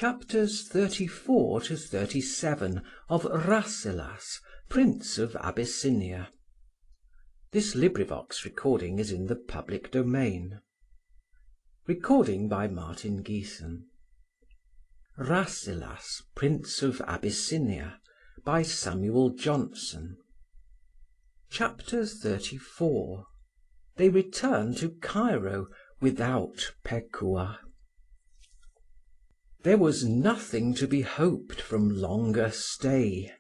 Chapters 34 to 37 of Rasselas, Prince of Abyssinia. This recording is in the public domain. Recording by Martin Geeson. Rasselas, Prince of Abyssinia, by Samuel Johnson. Chapter 34. They return to Cairo without Pekuah. There was nothing to be hoped from longer stay.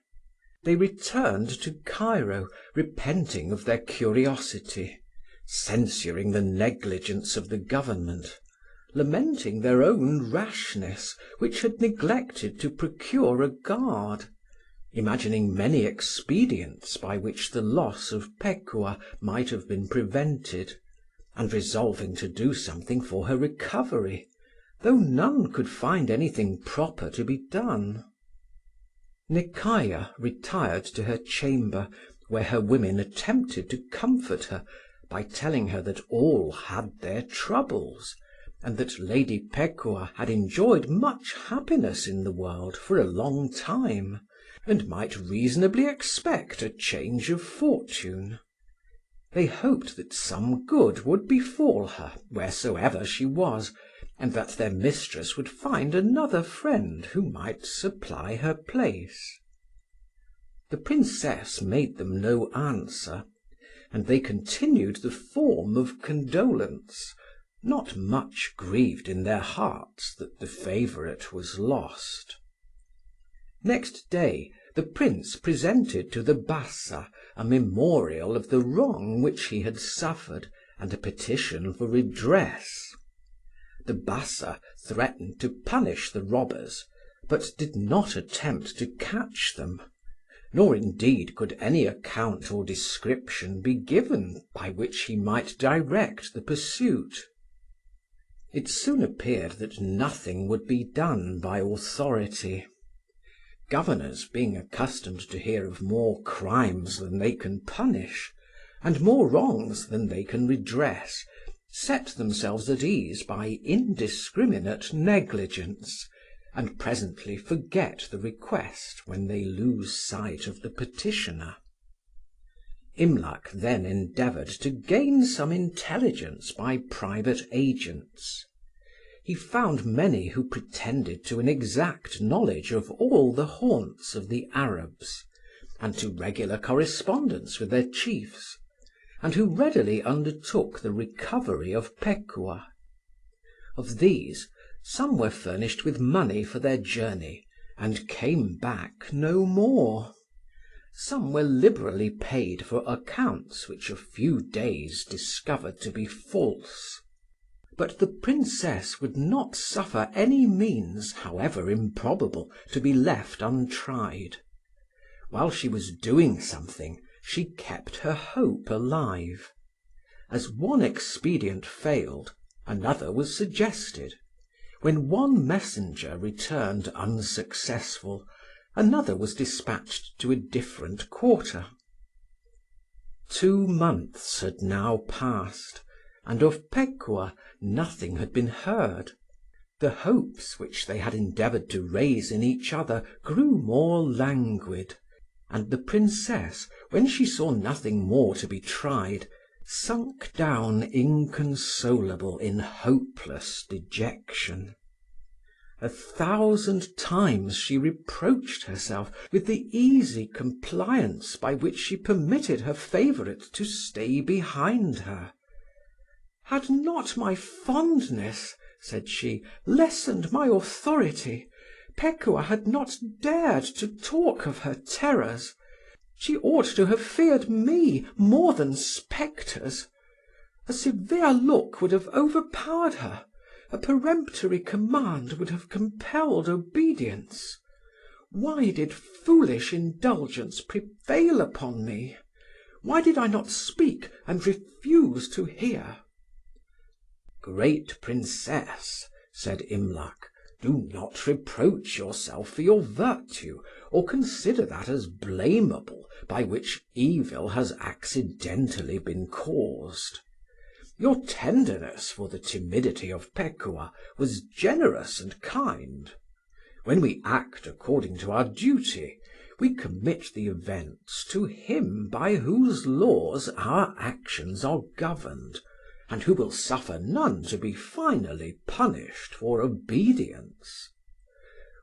They returned to Cairo, repenting of their curiosity, censuring the negligence of the government, lamenting their own rashness, which had neglected to procure a guard, imagining many expedients by which the loss of Pekuah might have been prevented, and resolving to do something for her recovery, though none could find anything proper to be done. Nekayah retired to her chamber, where her women attempted to comfort her by telling her that all had their troubles, and that Lady Pekuah had enjoyed much happiness in the world for a long time, and might reasonably expect a change of fortune. They hoped that some good would befall her wheresoever she was, and that their mistress would find another friend who might supply her place. The Princess made them no answer, and they continued the form of condolence, not much grieved in their hearts that the favourite was lost. Next day the Prince presented to the Bassa a memorial of the wrong which he had suffered, and a petition for redress. The Bassa threatened to punish the robbers, but did not attempt to catch them, nor indeed could any account or description be given by which he might direct the pursuit. It soon appeared that nothing would be done by authority. Governors, being accustomed to hear of more crimes than they can punish, and more wrongs than they can redress, set themselves at ease by indiscriminate negligence, and presently forget the request when they lose sight of the petitioner. Imlac then endeavoured to gain some intelligence by private agents. He found many who pretended to an exact knowledge of all the haunts of the Arabs, and to regular correspondence with their chiefs, and who readily undertook the recovery of Pekuah. Of these, some were furnished with money for their journey, and came back no more. Some were liberally paid for accounts which a few days discovered to be false. But the Princess would not suffer any means, however improbable, to be left untried. While she was doing something, she kept her hope alive. As one expedient failed, another was suggested. When one messenger returned unsuccessful, another was dispatched to a different quarter. 2 months had now passed, and of Pekuah nothing had been heard. The hopes which they had endeavoured to raise in each other grew more languid, and the Princess, when she saw nothing more to be tried, sunk down inconsolable in hopeless dejection. 1,000 times she reproached herself with the easy compliance by which she permitted her favourite to stay behind her. "Had not my fondness," said she, "lessened my authority, Pekuah had not dared to talk of her terrors. She ought to have feared me more than spectres. A severe look would have overpowered her, a peremptory command would have compelled obedience. Why did foolish indulgence prevail upon me? Why did I not speak and refuse to hear?" "Great Princess," said Imlac, "do not reproach yourself for your virtue, or consider that as blamable by which evil has accidentally been caused. Your tenderness for the timidity of Pekuah was generous and kind. When we act according to our duty, we commit the events to him by whose laws our actions are governed, and who will suffer none to be finally punished for obedience.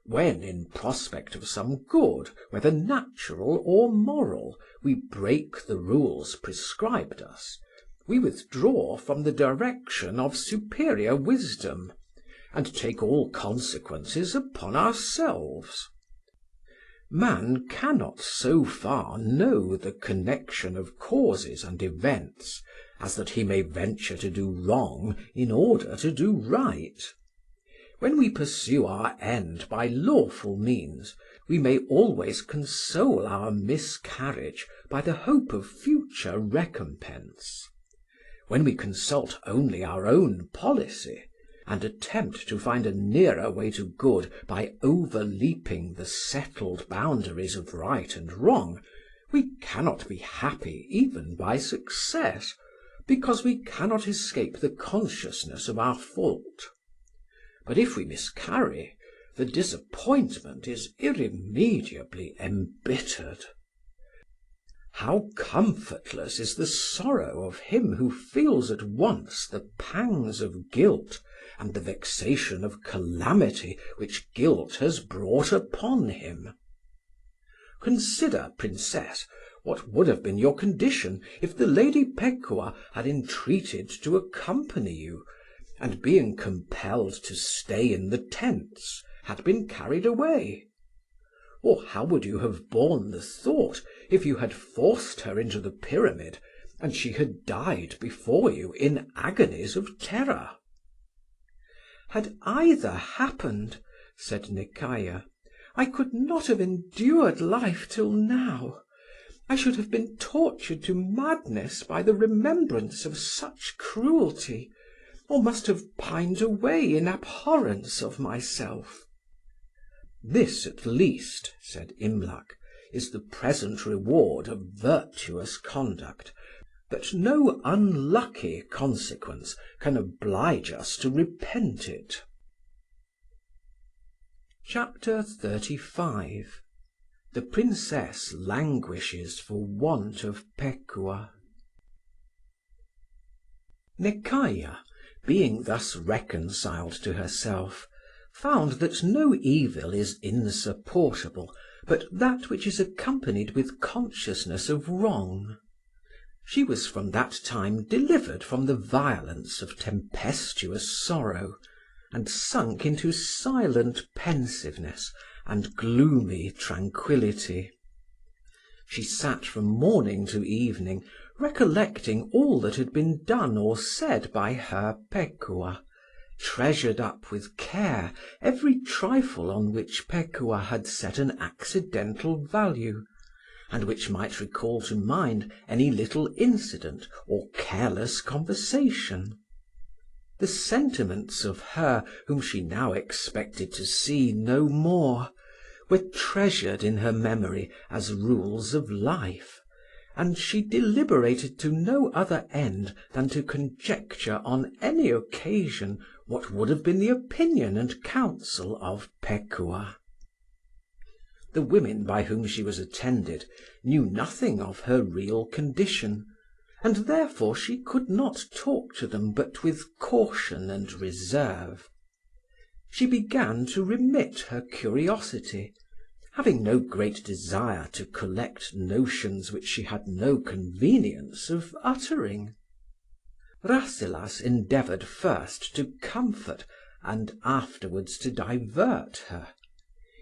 When, in prospect of some good, whether natural or moral, we break the rules prescribed us, we withdraw from the direction of superior wisdom, and take all consequences upon ourselves. Man cannot so far know the connection of causes and events as that he may venture to do wrong in order to do right. When we pursue our end by lawful means, we may always console our miscarriage by the hope of future recompense. When we consult only our own policy, and attempt to find a nearer way to good by overleaping the settled boundaries of right and wrong, we cannot be happy even by success, because we cannot escape the consciousness of our fault. But if we miscarry, the disappointment is irremediably embittered. How comfortless is the sorrow of him who feels at once the pangs of guilt and the vexation of calamity which guilt has brought upon him. Consider, Princess, what would have been your condition if the Lady Pekuah had entreated to accompany you, and being compelled to stay in the tents, had been carried away? Or how would you have borne the thought if you had forced her into the pyramid, and she had died before you in agonies of terror? Had either happened, said Nekayah, I could not have endured life till now. I should have been tortured to madness by the remembrance of such cruelty, or must have pined away in abhorrence of myself. This, at least, said Imlac, is the present reward of virtuous conduct, that no unlucky consequence can oblige us to repent it. Chapter 35. The Princess languishes for want of Pekuah. Nekayah, being thus reconciled to herself, found that no evil is insupportable but that which is accompanied with consciousness of wrong. She was from that time delivered from the violence of tempestuous sorrow, and sunk into silent pensiveness and gloomy tranquillity. She sat from morning to evening, recollecting all that had been done or said by her Pekuah, treasured up with care every trifle on which Pekuah had set an accidental value, and which might recall to mind any little incident or careless conversation. The sentiments of her whom she now expected to see no more were treasured in her memory as rules of life, and she deliberated to no other end than to conjecture on any occasion what would have been the opinion and counsel of Pekuah. The women by whom she was attended knew nothing of her real condition, and therefore she could not talk to them but with caution and reserve. She began to remit her curiosity, having no great desire to collect notions which she had no convenience of uttering. Rasselas endeavoured first to comfort and afterwards to divert her.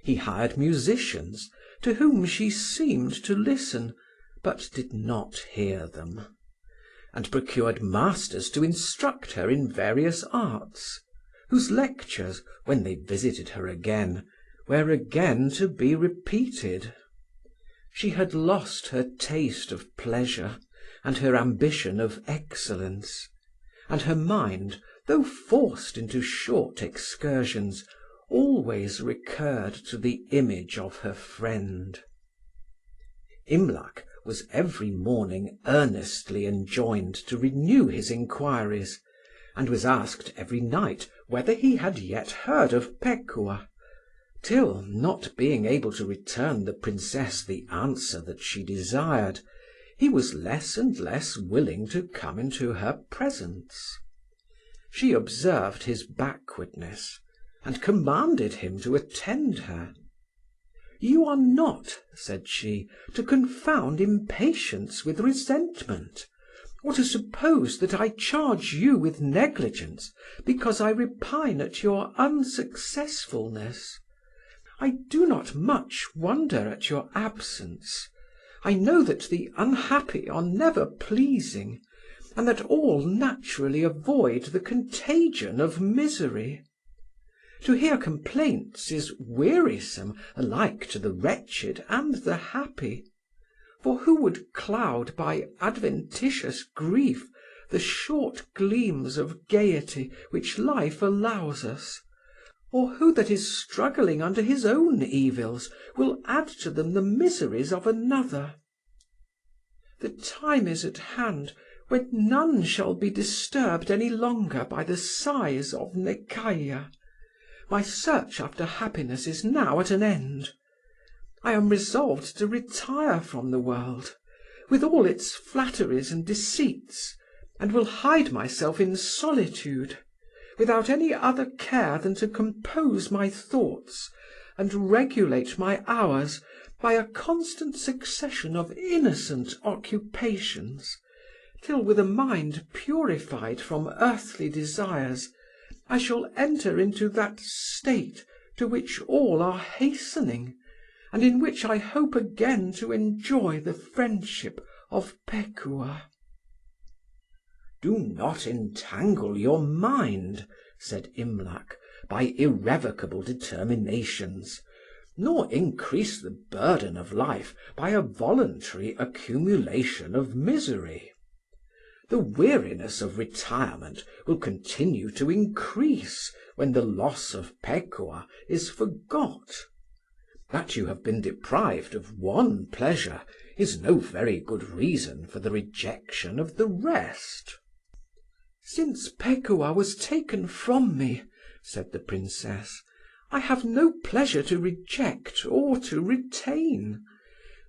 He hired musicians, to whom she seemed to listen, but did not hear them, and procured masters to instruct her in various arts, whose lectures, when they visited her again, were again to be repeated. She had lost her taste of pleasure and her ambition of excellence, and her mind, though forced into short excursions, always recurred to the image of her friend. Imlac was every morning earnestly enjoined to renew his inquiries, and was asked every night whether he had yet heard of Pekuah, till, not being able to return the Princess the answer that she desired, he was less and less willing to come into her presence. She observed his backwardness, and commanded him to attend her. "You are not," said she, "to confound impatience with resentment, or to suppose that I charge you with negligence because I repine at your unsuccessfulness. I do not much wonder at your absence. I know that the unhappy are never pleasing, and that all naturally avoid the contagion of misery. To hear complaints is wearisome alike to the wretched and the happy. For who would cloud by adventitious grief the short gleams of gaiety which life allows us? Or who that is struggling under his own evils will add to them the miseries of another? The time is at hand when none shall be disturbed any longer by the sighs of Nekayah. My search after happiness is now at an end. I am resolved to retire from the world, with all its flatteries and deceits, and will hide myself in solitude, without any other care than to compose my thoughts and regulate my hours by a constant succession of innocent occupations, till, with a mind purified from earthly desires, I shall enter into that state to which all are hastening, and in which I hope again to enjoy the friendship of Pekuah." "Do not entangle your mind," said Imlac, "by irrevocable determinations, nor increase the burden of life by a voluntary accumulation of misery. The weariness of retirement will continue to increase when the loss of Pekuah is forgot. That you have been deprived of one pleasure is no very good reason for the rejection of the rest." "Since Pekuah was taken from me," said the Princess, "I have no pleasure to reject or to retain.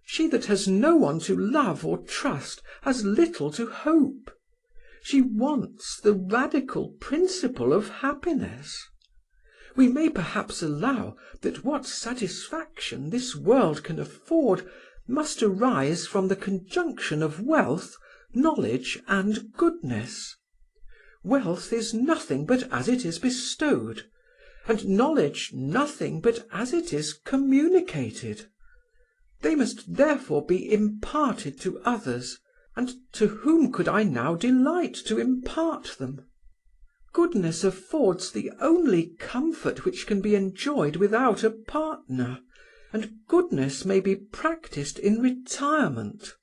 She that has no one to love or trust has little to hope. She wants the radical principle of happiness. We may perhaps allow that what satisfaction this world can afford must arise from the conjunction of wealth, knowledge, and goodness. Wealth is nothing but as it is bestowed, and knowledge nothing but as it is communicated. They must therefore be imparted to others, and to whom could I now delight to impart them? Goodness affords the only comfort which can be enjoyed without a partner, and goodness may be practised in retirement."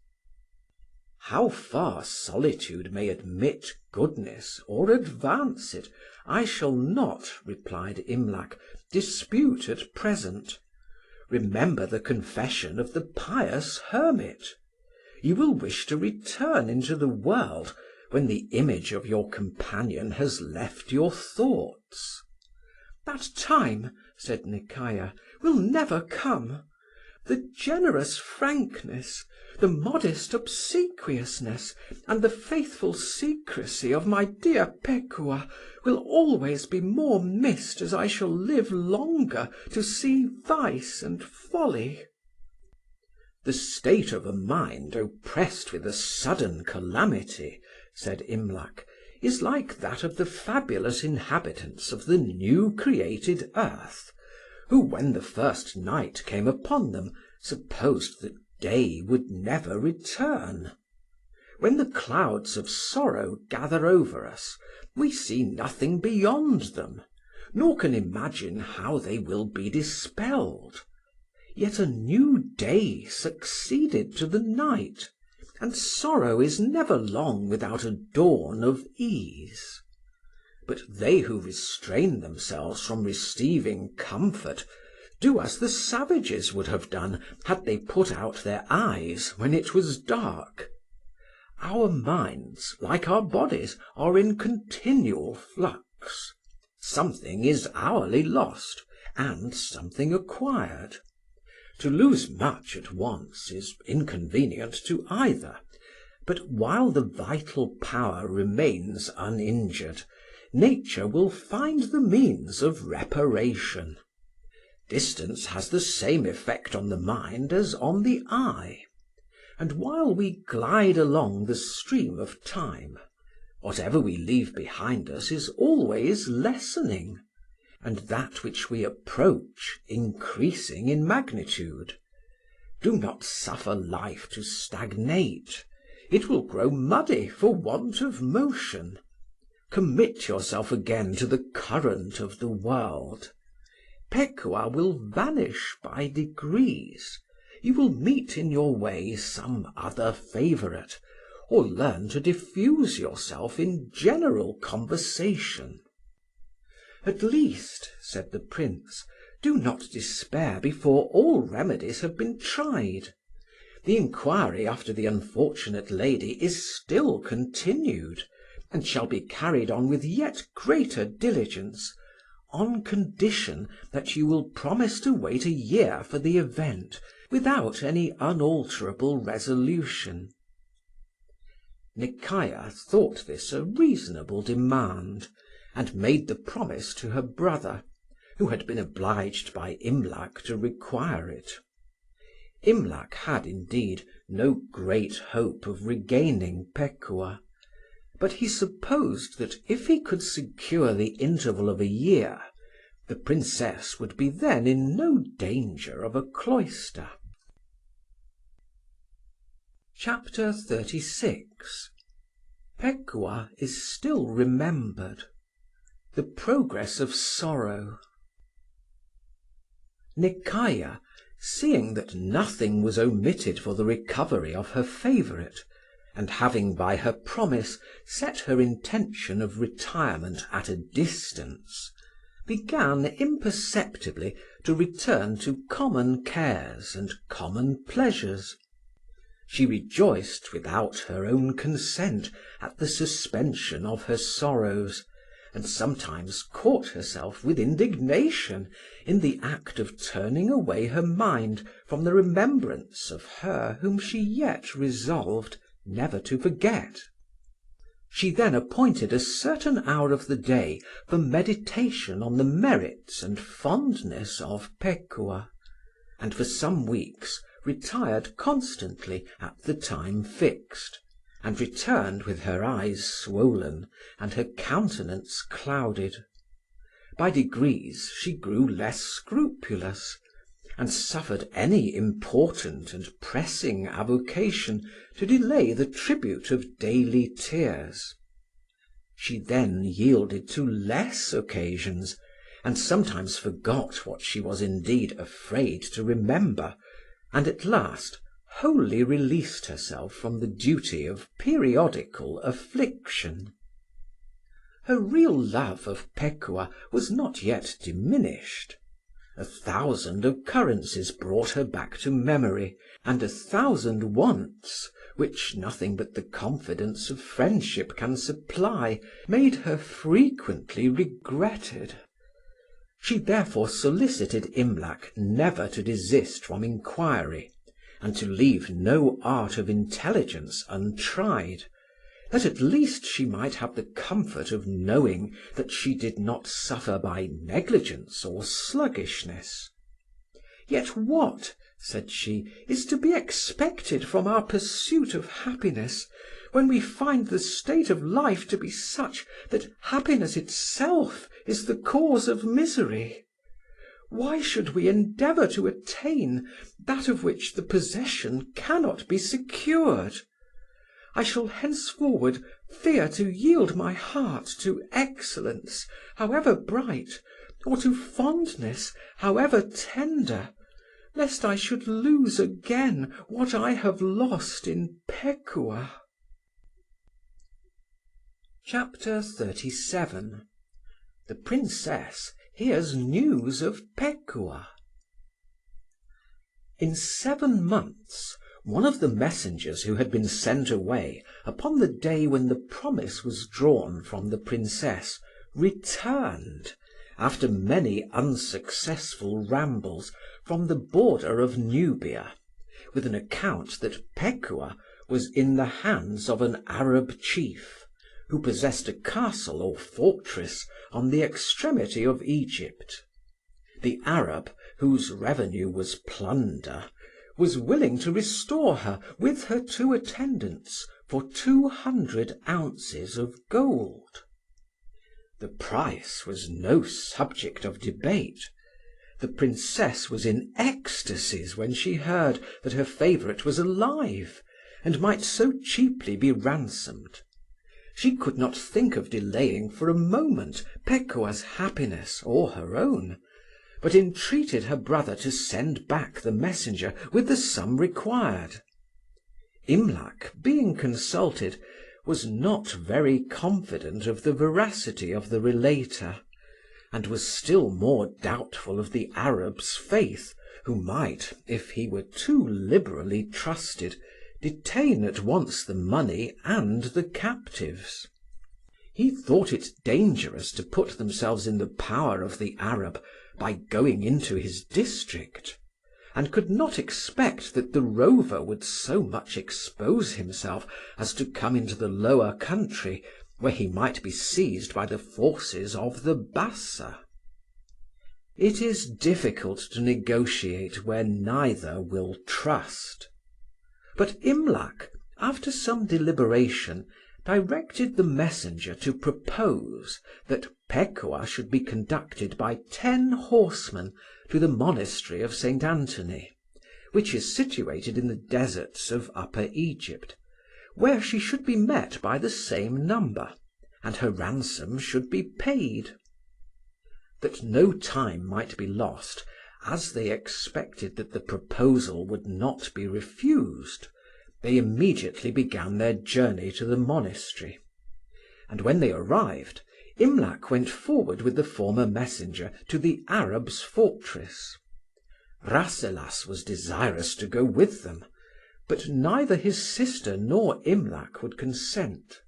"How far solitude may admit goodness or advance it, I shall not," replied Imlac, "dispute at present. Remember the confession of the pious hermit. You will wish to return into the world when the image of your companion has left your thoughts." "That time," said Nekayah, "will never come. The generous frankness, the modest obsequiousness, and the faithful secrecy of my dear Pekuah will always be more missed as I shall live longer to see vice and folly." "The state of a mind oppressed with a sudden calamity," said Imlac, "is like that of the fabulous inhabitants of the new created earth, who, when the first night came upon them, supposed that day would never return. When the clouds of sorrow gather over us, we see nothing beyond them, nor can imagine how they will be dispelled. Yet a new day succeeded to the night, and sorrow is never long without a dawn of ease. But they who restrain themselves from receiving comfort do as the savages would have done had they put out their eyes when it was dark. Our minds, like our bodies, are in continual flux. Something is hourly lost, and something acquired. To lose much at once is inconvenient to either, but while the vital power remains uninjured, nature will find the means of reparation. Distance has the same effect on the mind as on the eye, and while we glide along the stream of time, whatever we leave behind us is always lessening, and that which we approach increasing in magnitude. Do not suffer life to stagnate. It will grow muddy for want of motion. Commit yourself again to the current of the world. Pekuah will vanish by degrees. You will meet in your way some other favourite, or learn to diffuse yourself in general conversation. At least, said the Prince, do not despair before all remedies have been tried. The inquiry after the unfortunate lady is still continued, and shall be carried on with yet greater diligence, on condition that you will promise to wait a year for the event, without any unalterable resolution. Nekayah thought this a reasonable demand, and made the promise to her brother, who had been obliged by Imlac to require it. Imlac had, indeed, no great hope of regaining Pekuah, but he supposed that if he could secure the interval of a year, the Princess would be then in no danger of a cloister. Chapter 36. Pekuah is still remembered. The progress of sorrow. Nekayah, seeing that nothing was omitted for the recovery of her favourite, and having by her promise set her intention of retirement at a distance, began imperceptibly to return to common cares and common pleasures. She rejoiced without her own consent at the suspension of her sorrows, and sometimes caught herself with indignation in the act of turning away her mind from the remembrance of her whom she yet resolved never to forget. She then appointed a certain hour of the day for meditation on the merits and fondness of Pekuah, and for some weeks retired constantly at the time fixed, and returned with her eyes swollen and her countenance clouded. By degrees she grew less scrupulous, and suffered any important and pressing avocation to delay the tribute of daily tears. She then yielded to less occasions, and sometimes forgot what she was indeed afraid to remember, and at last wholly released herself from the duty of periodical affliction. Her real love of Pekuah was not yet diminished. 1,000 occurrences brought her back to memory, and 1,000 wants, which nothing but the confidence of friendship can supply, made her frequently regretted. She therefore solicited Imlac never to desist from inquiry, and to leave no art of intelligence untried, that at least she might have the comfort of knowing that she did not suffer by negligence or sluggishness. Yet what, said she, is to be expected from our pursuit of happiness, when we find the state of life to be such that happiness itself is the cause of misery? Why should we endeavour to attain that of which the possession cannot be secured? I shall henceforward fear to yield my heart to excellence, however bright, or to fondness, however tender, lest I should lose again what I have lost in Pekuah. Chapter 37. The Princess hears news of Pekuah. In 7 months, one of the messengers who had been sent away upon the day when the promise was drawn from the Princess returned, after many unsuccessful rambles from the border of Nubia, with an account that Pekuah was in the hands of an Arab chief, who possessed a castle or fortress on the extremity of Egypt. The Arab, whose revenue was plunder, was willing to restore her with her 2 attendants for 200 ounces of gold. The price was no subject of debate. The princess was in ecstasies when she heard that her favourite was alive, and might so cheaply be ransomed. She could not think of delaying for a moment Pekuah's happiness or her own, but entreated her brother to send back the messenger with the sum required. Imlac, being consulted, was not very confident of the veracity of the relator, and was still more doubtful of the Arab's faith, who might, if he were too liberally trusted, detain at once the money and the captives. He thought it dangerous to put themselves in the power of the Arab by going into his district, and could not expect that the rover would so much expose himself as to come into the lower country, where he might be seized by the forces of the Bassa. It is difficult to negotiate where neither will trust. But Imlac, after some deliberation, directed the messenger to propose that Pekuah should be conducted by 10 horsemen to the monastery of St. Anthony, which is situated in the deserts of Upper Egypt, where she should be met by the same number, and her ransom should be paid. That no time might be lost, as they expected that the proposal would not be refused, they immediately began their journey to the monastery. And when they arrived, Imlac went forward with the former messenger to the Arab's fortress. Rasselas was desirous to go with them, but neither his sister nor Imlac would consent.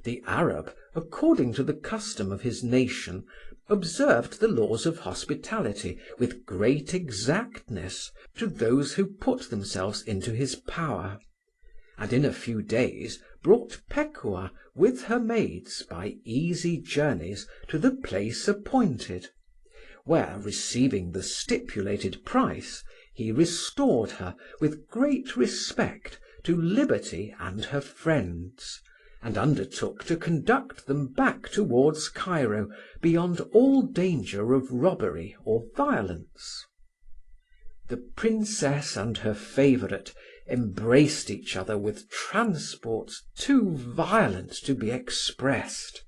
The Arab, according to the custom of his nation, observed the laws of hospitality with great exactness to those who put themselves into his power, and in a few days brought Pekuah with her maids by easy journeys to the place appointed, where, receiving the stipulated price, he restored her with great respect to liberty and her friends, and undertook to conduct them back towards Cairo beyond all danger of robbery or violence. The princess and her favourite embraced each other with transports too violent to be expressed,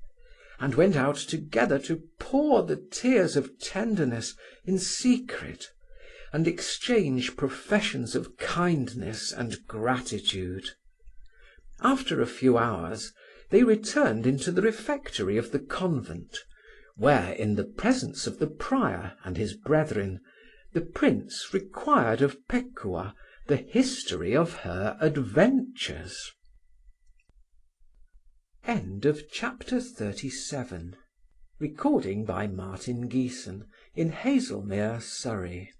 and went out together to pour the tears of tenderness in secret, and exchange professions of kindness and gratitude. After a few hours, they returned into the refectory of the convent, where, in the presence of the prior and his brethren, the prince required of Pekuah the history of her adventures. Chapter 37. Recording by Martin Geeson in Hazelmere, Surrey.